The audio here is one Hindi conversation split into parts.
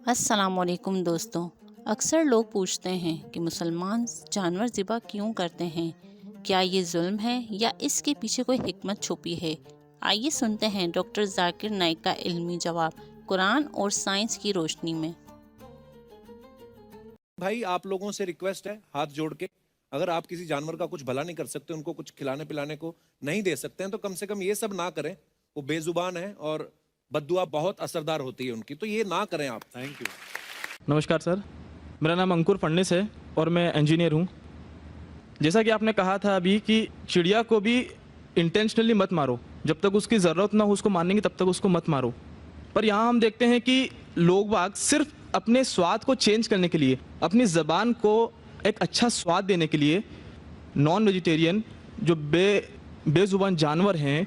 अस्सलामुअलैकुम दोस्तों। अक्सर लोग पूछते हैं कि मुसलमान जानवर ज़िबा क्यों करते हैं। क्या ये जुल्म है या इसके पीछे कोई हिकमत छुपी है? आइए सुनते हैं डॉक्टर जाकिर नाइक का इल्मी जवाब कुरान और साइंस की रोशनी में। भाई आप लोगों से रिक्वेस्ट है हाथ जोड़ के, अगर आप किसी जानवर का कुछ भला नहीं कर सकते, उनको कुछ खिलाने पिलाने को नहीं दे सकते हैं, तो कम से कम ये सब ना करें। वो बेजुबान है और बद्दुआ बहुत असरदार होती है उनकी, तो ये ना करें आप। Thank you. नमस्कार सर, मेरा नाम अंकुर फडणिस है और मैं इंजीनियर हूँ। जैसा कि आपने कहा था अभी कि चिड़िया को भी इंटेंशनली मत मारो, जब तक उसकी ज़रूरत ना हो उसको मारने की तब तक उसको मत मारो। पर यहाँ हम देखते हैं कि लोग बाग सिर्फ अपने स्वाद को चेंज करने के लिए, अपनी ज़बान को एक अच्छा स्वाद देने के लिए नॉन वेजिटेरियन जो बेज़ुबान जानवर हैं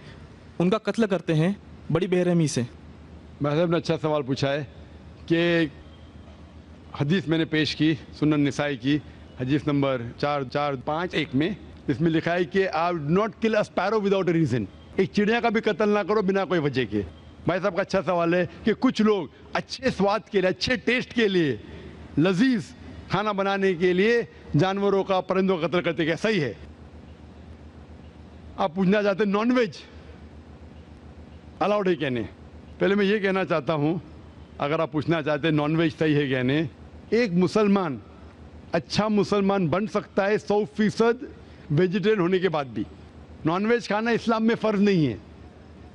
उनका कत्ल करते हैं बड़ी बेरहमी से। भाई साहब ने अच्छा सवाल पूछा है कि हदीस मैंने पेश की सुनन निसाई की हदीस नंबर 4451 में, इसमें लिखा है कि आप not kill a sparrow without a reason. एक चिड़िया का भी कत्ल ना करो बिना कोई वजह के। भाई साहब का अच्छा सवाल है कि कुछ लोग अच्छे स्वाद के लिए, अच्छे टेस्ट के लिए, लजीज खाना बनाने के लिए जानवरों का, परिंदों का कत्ल करते, क्या सही है? आप पूछना चाहते हैं नॉन वेज अलाउड है क्या नहीं? पहले मैं ये कहना चाहता हूँ, अगर आप पूछना चाहते हैं नॉन वेज सही है क्या नहीं, एक मुसलमान अच्छा मुसलमान बन सकता है 100% वेजिटेरियन होने के बाद भी। नॉन वेज खाना इस्लाम में फ़र्ज नहीं है,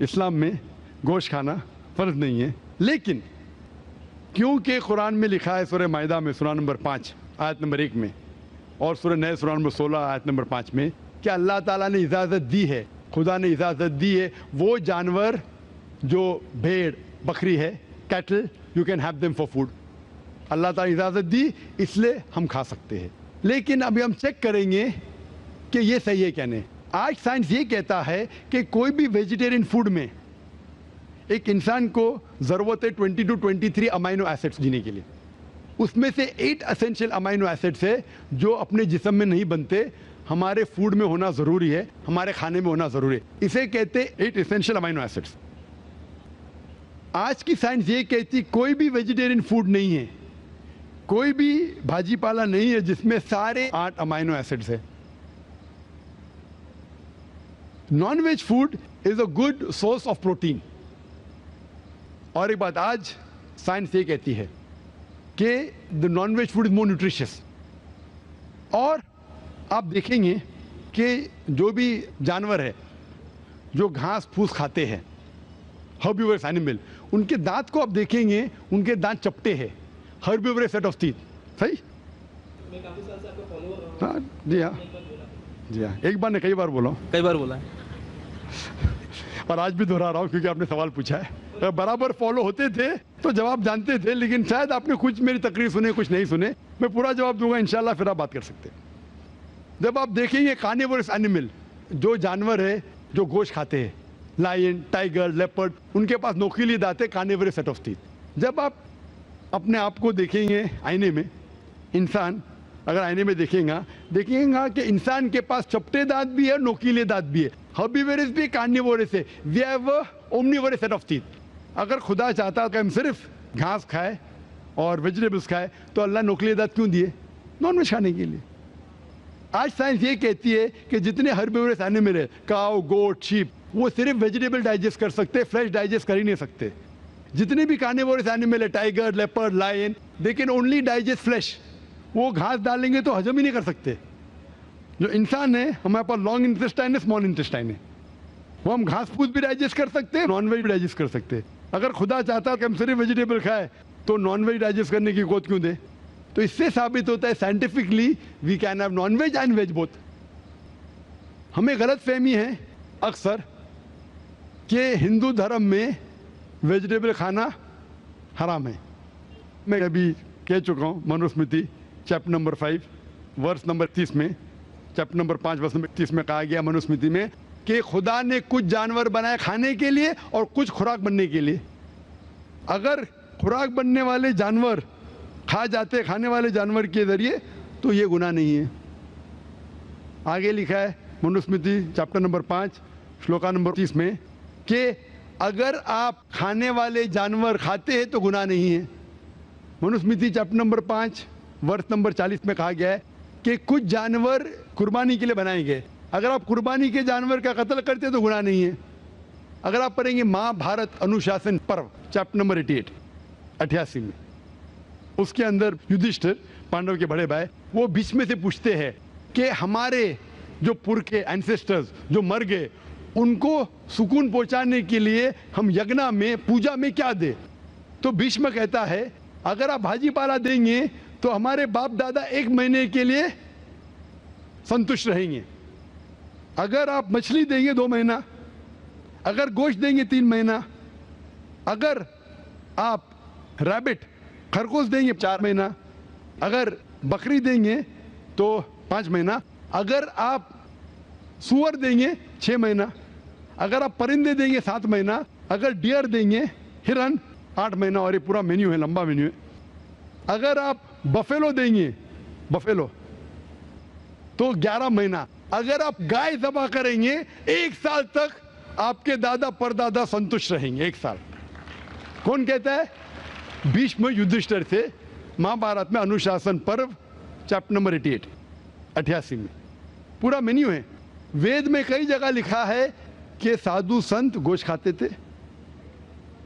इस्लाम में गोश्त खाना फ़र्ज नहीं है। लेकिन क्योंकि कुरान में लिखा है सूरह माइदा में सूरा नंबर 5 आयत नंबर 1 में और सूरह नए सूरा नंबर 16 आयत नंबर 5 में कि अल्लाह ताला ने इजाज़त दी है, खुदा ने इजाज़त दी है, वो जानवर जो भेड़ बकरी है, cattle, you can have them for food. अल्लाह ताला इजाज़त दी इसलिए हम खा सकते हैं। लेकिन अभी हम चेक करेंगे कि ये सही है क्या नहीं। आज साइंस ये कहता है कि कोई भी वेजिटेरियन फूड में एक इंसान को ज़रूरत है 20 to 23 अमाइनो एसिड्स जीने के लिए। उसमें से 8 एसेंशियल अमाइनो एसिड्स है जो अपने जिस्म में नहीं बनते, हमारे फूड में होना ज़रूरी है, हमारे खाने में होना ज़रूरी है। इसे कहते हैं 8 एसेंशियल अमाइनो एसिड्स। आज की साइंस ये कहती कोई भी वेजिटेरियन फूड नहीं है, कोई भी भाजी पाला नहीं है जिसमें सारे 8 अमाइनो एसिड्स है। Non veg food is a good source of protein. और एक बात आज साइंस ये कहती है कि the non veg food is more nutritious. और आप देखेंगे कि जो भी जानवर है जो घास फूस खाते हैं, हर्बिवरस एनिमल, उनके दांत को आप देखेंगे, उनके दांत चपटे हैं, हर्बिवरस सेट ऑफ टीथ। सही? मैं काफी साल से आपको फॉलो कर रहा हूं। हाँ जी, हाँ जी, हाँ, एक बार ने कई बार बोला, कई बार बोला है और आज भी दोहरा रहा हूँ क्योंकि आपने सवाल पूछा है। बराबर फॉलो होते थे तो जवाब जानते थे, लेकिन शायद आपने कुछ मेरी तकरीर सुने, कुछ नहीं सुने। मैं पूरा जवाब दूंगा इंशाल्लाह, फिर आप बात कर सकते हैं। जब आप देखेंगे कार्निवोरस एनिमल, जो जानवर है जो गोश्त खाते हैं, लायन, टाइगर, लेपर्ड, उनके पास नोकीली दांत है, कार्निवोरस सेट ऑफ टीथ। जब आप अपने आप को देखेंगे आईने में, इंसान अगर आईने में देखेंगे कि इंसान के पास चपटे दांत भी है, नोकीले दांत भी है। हर्बिवोरस भी कार्निवोरस है, we have omnivorous set of teeth. अगर खुदा चाहता कि हम सिर्फ घास खाए और वेजिटेबल्स खाए तो अल्लाह नोकीले दांत क्यों दिए? नॉन वेज खाने के लिए। आज साइंस ये कहती है कि जितने हर्बिवोरस एनिमल है, काऊ, गोट, शीप, वो सिर्फ वेजिटेबल डाइजेस्ट कर सकते, फ्लैश डाइजेस्ट कर ही नहीं सकते। जितने भी कार्निवोरस एनिमल है, tiger, leopard, lion, they can only digest flesh. वो घास डालेंगे तो हजम ही नहीं कर सकते। जो इंसान है, हमारे पास लॉन्ग इंटेस्टाइन है, स्मॉल इंटेस्टाइन है, वो हम घास फूस भी डाइजेस्ट कर सकते हैं, नॉन वेज भी डाइजेस्ट कर सकते हैं। अगर खुदा चाहता कि हम सिर्फ वेजिटेबल खाए तो नॉन वेज डाइजेस्ट करने की गोद क्यों दे? तो इससे साबित होता है scientifically we can have non veg and veg both. हमें गलत फहमी है अक्सर कि हिंदू धर्म में वेजिटेबल खाना हराम है। मैं अभी कह चुका हूँ, Manusmriti chapter number 5 verse number 30 में, चैप्टर नंबर 5 वर्स नंबर 30 में कहा गया मनुस्मृति में कि खुदा ने कुछ जानवर बनाए खाने के लिए और कुछ खुराक बनने के लिए। अगर खुराक बनने वाले जानवर खा जाते खाने वाले जानवर के जरिए तो ये गुनाह नहीं है। आगे लिखा है Manusmriti chapter number 5 shloka number 30 में कि अगर आप खाने वाले जानवर खाते हैं तो गुनाह नहीं है, मनुस्मृति चैप्टर नंबर 5 वर्ष नंबर 40 में कहा गया है कि कुछ जानवर कुर्बानी के लिए बनाए गए। अगर आप कुर्बानी के जानवर का कत्ल करते तो गुनाह नहीं है। अगर आप पढ़ेंगे महाभारत अनुशासन पर्व चैप्टर नंबर 88 में, उसके अंदर युधिष्ठिर पांडव के बड़े भाई वो भीष्म से पूछते हैं कि हमारे जो पुरखे एंसेस्टर्स जो मर गए उनको सुकून पहुंचाने के लिए हम यज्ञ में पूजा में क्या दे। तो भीष्म कहता है अगर आप भाजी पाला देंगे तो हमारे बाप दादा 1 महीने के लिए संतुष्ट रहेंगे। अगर आप मछली देंगे 2 महीना, अगर गोश्त देंगे 3 महीना, अगर आप रैबिट खरगोश देंगे 4 महीना, अगर बकरी देंगे तो 5 महीना, अगर आप सुअर देंगे 6 महीना, अगर आप परिंदे देंगे 7 महीना, अगर डियर देंगे हिरन 8 महीना। और ये पूरा मेन्यू है, लंबा मेन्यू है। अगर आप बफेलो देंगे बफेलो तो 11 महीना। अगर आप गाय ज़बह करेंगे 1 साल तक आपके दादा परदादा संतुष्ट रहेंगे। 1 साल। कौन कहता है? भीष्म युधिष्ठिर से महाभारत में अनुशासन पर्व चैप्टर नंबर 88 में पूरा मेन्यू है। वेद में कई जगह लिखा है कि साधु संत गोश्त खाते थे,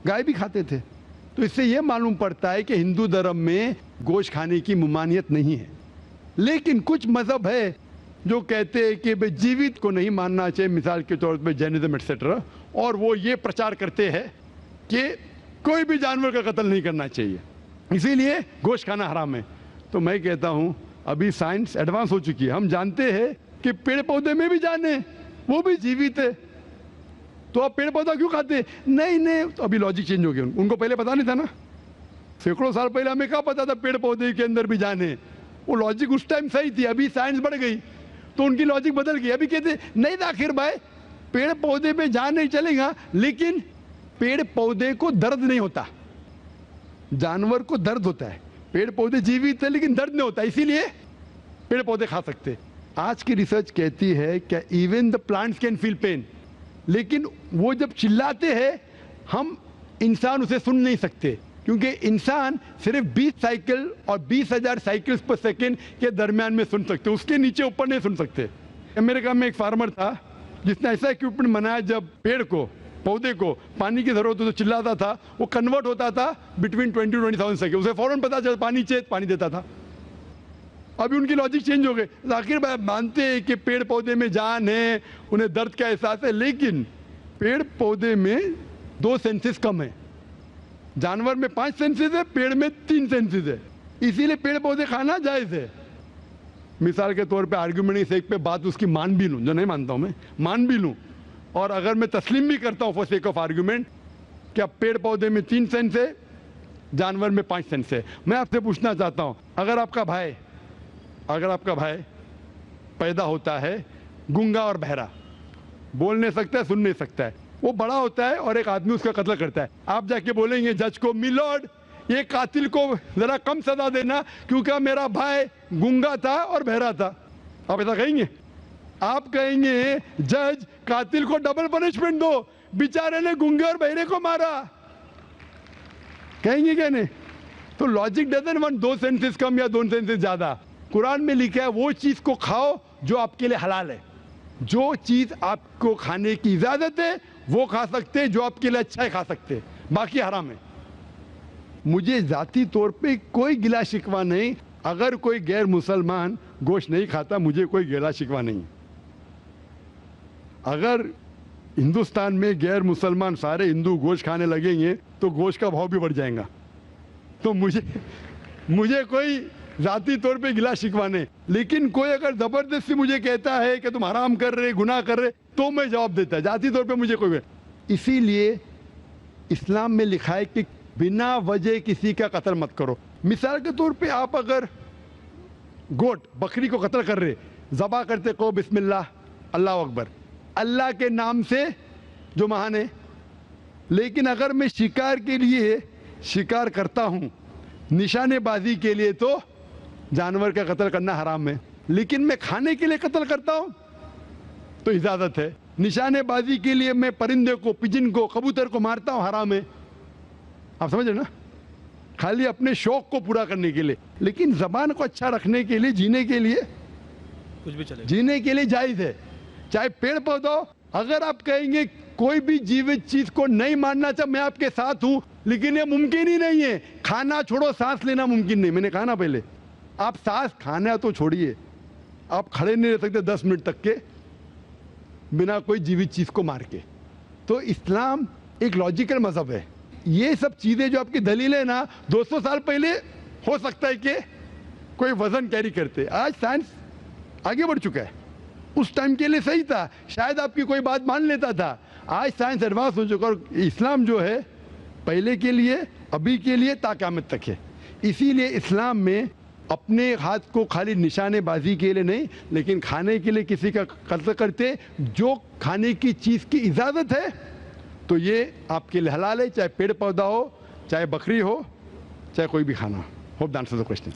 गाय भी खाते थे। तो इससे यह मालूम पड़ता है कि हिंदू धर्म में गोश्त खाने की ममानियत नहीं है। लेकिन कुछ मजहब है जो कहते हैं कि भाई जीवित को नहीं मानना चाहिए, मिसाल के तौर पे जैनिज्म एक्सेट्रा, और वो ये प्रचार करते हैं कि कोई भी जानवर का कत्ल नहीं करना चाहिए, इसीलिए गोश्त खाना हराम है। तो मैं कहता हूँ अभी साइंस एडवांस हो चुकी है, हम जानते हैं कि पेड़ पौधे में भी जान है, वो भी जीवित है। तो आप पेड़ पौधा क्यों खाते? नहीं, तो अभी लॉजिक चेंज हो गया। उनको पहले पता नहीं था ना, सैकड़ों साल पहले हमें क्या पता था पेड़ पौधे के अंदर भी जान है। वो लॉजिक उस टाइम सही थी, अभी साइंस बढ़ गई तो उनकी लॉजिक बदल गई। अभी कहते नहीं था आखिर भाई पेड़ पौधे पे जान नहीं चलेगा, लेकिन पेड़ पौधे को दर्द नहीं होता, जानवर को दर्द होता है। पेड़ पौधे जीवित है लेकिन दर्द नहीं होता, इसीलिए पेड़ पौधे खा सकते। आज की रिसर्च कहती है कि even the plants can feel pain, लेकिन वो जब चिल्लाते हैं हम इंसान उसे सुन नहीं सकते, क्योंकि इंसान सिर्फ 20 साइकिल और 20,000 साइकिल्स पर सेकेंड के दरमियान में सुन सकते, उसके नीचे ऊपर नहीं सुन सकते। अमेरिका में एक फार्मर था जिसने ऐसा इक्विपमेंट बनाया, जब पेड़ को पौधे को पानी की जरूरत हो तो चिल्लाता था, वो कन्वर्ट होता था बिटवीन 20,000 सेकेंड, उसे फौरन पता चला पानी चाहिए, पानी देता था। अभी उनकी लॉजिक चेंज हो गई। आखिर मानते हैं कि पेड़ पौधे में जान है, उन्हें दर्द का एहसास है, लेकिन पेड़ पौधे में 2 सेंसेस कम है। जानवर में 5 सेंसेस है, पेड़ में 3 सेंसेस है, इसीलिए पेड़ पौधे खाना जायज है। मिसाल के तौर पे आर्ग्यूमेंट सेक पे बात उसकी मान भी लूं, जो नहीं मानता हूं मैं, मान भी लूं, और अगर मैं तस्लीम भी करता हूं फॉर सेक ऑफ आर्ग्यूमेंट कि अब पेड़ पौधे में 3 सेंस है, जानवर में 5 सेंस है। मैं आपसे पूछना चाहता हूं, अगर आपका भाई पैदा होता है गूंगा और बहरा, बोल नहीं सकता है, सुन नहीं सकता है, वो बड़ा होता है और एक आदमी उसका कत्ल करता है, आप जाके बोलेंगे जज को, मिलॉर्ड ये कातिल को जरा कम सजा देना क्योंकि मेरा भाई गूंगा था और बहरा था, आप ऐसा कहेंगे? आप कहेंगे जज कातिल को डबल पनिशमेंट दो, बेचारे ने गूंगे और बहरे को मारा, कहेंगे क्या नहीं? तो लॉजिक डजंट वांट 2 सेंसेस कम या 2 सेंसेस ज्यादा। कुरान में लिखा है वो चीज को खाओ जो आपके लिए हलाल है, जो चीज आपको खाने की इजाजत है वो खा सकते हैं, जो आपके लिए अच्छा है खा सकते हैं, बाकी हराम है। मुझे जाती तौर पे कोई गिला शिकवा नहीं, अगर कोई गैर मुसलमान गोश्त नहीं खाता मुझे कोई गिला शिकवा नहीं। अगर हिंदुस्तान में गैर मुसलमान सारे हिंदू गोश्त खाने लगेंगे तो गोश्त का भाव भी बढ़ जाएगा। तो मुझे कोई जाती तौर पे गिला शिकवा नहीं, लेकिन कोई अगर जबरदस्ती मुझे कहता है कि तुम हराम कर रहे, गुनाह कर रहे, तो मैं जवाब देता। जाती तौर पे मुझे कोई, इसीलिए इस्लाम में लिखा है कि बिना वजह किसी का कत्ल मत करो। मिसाल के तौर पे आप अगर गोट बकरी को कत्ल कर रहे, ज़बा करते को बिस्मिल्लाह अल्लाह अकबर, अल्लाह के नाम से जो महान है, लेकिन अगर मैं शिकार के लिए शिकार करता हूँ, निशानेबाजी के लिए, तो जानवर का कत्ल करना हराम है, लेकिन मैं खाने के लिए कत्ल करता हूँ तो इजाज़त है। निशानेबाजी के लिए मैं परिंदे को, पिजन को, कबूतर को मारता हूँ, हराम है। आप समझ रहे ना? खाली अपने शौक को पूरा करने के लिए। लेकिन जबान को अच्छा रखने के लिए, जीने के लिए, कुछ भी चलेगा। जीने के लिए जायज है। चाहे पेड़ पौधा, अगर आप कहेंगे कोई भी जीवित चीज को नहीं मारना चाहिए, मैं आपके साथ हूं, लेकिन ये मुमकिन ही नहीं है। खाना छोड़ो, सांस लेना मुमकिन नहीं। मैंने कहा ना पहले, आप सांस खाना तो छोड़िए, आप खड़े नहीं रह सकते 10 मिनट तक के बिना कोई जीवित चीज को मार के। तो इस्लाम एक लॉजिकल मजहब है। ये सब चीजें जो आपकी दलील है ना, 200 साल पहले हो सकता है कि कोई वजन कैरी करते, आज साइंस आगे बढ़ चुका है। उस टाइम के लिए सही था, शायद आपकी कोई बात मान लेता था। आज साइंस एडवांस हो चुका और इस्लाम जो है पहले के लिए, अभी के लिए, ता क़यामत तक है। इसीलिए इस्लाम में अपने हाथ को खाली निशानेबाजी के लिए नहीं, लेकिन खाने के लिए किसी का कत्ल करते, जो खाने की चीज़ की इजाज़त है तो ये आपके लिए हलाल है, चाहे पेड़ पौधा हो, चाहे बकरी हो, चाहे कोई भी खाना हो। Hope the answer the question.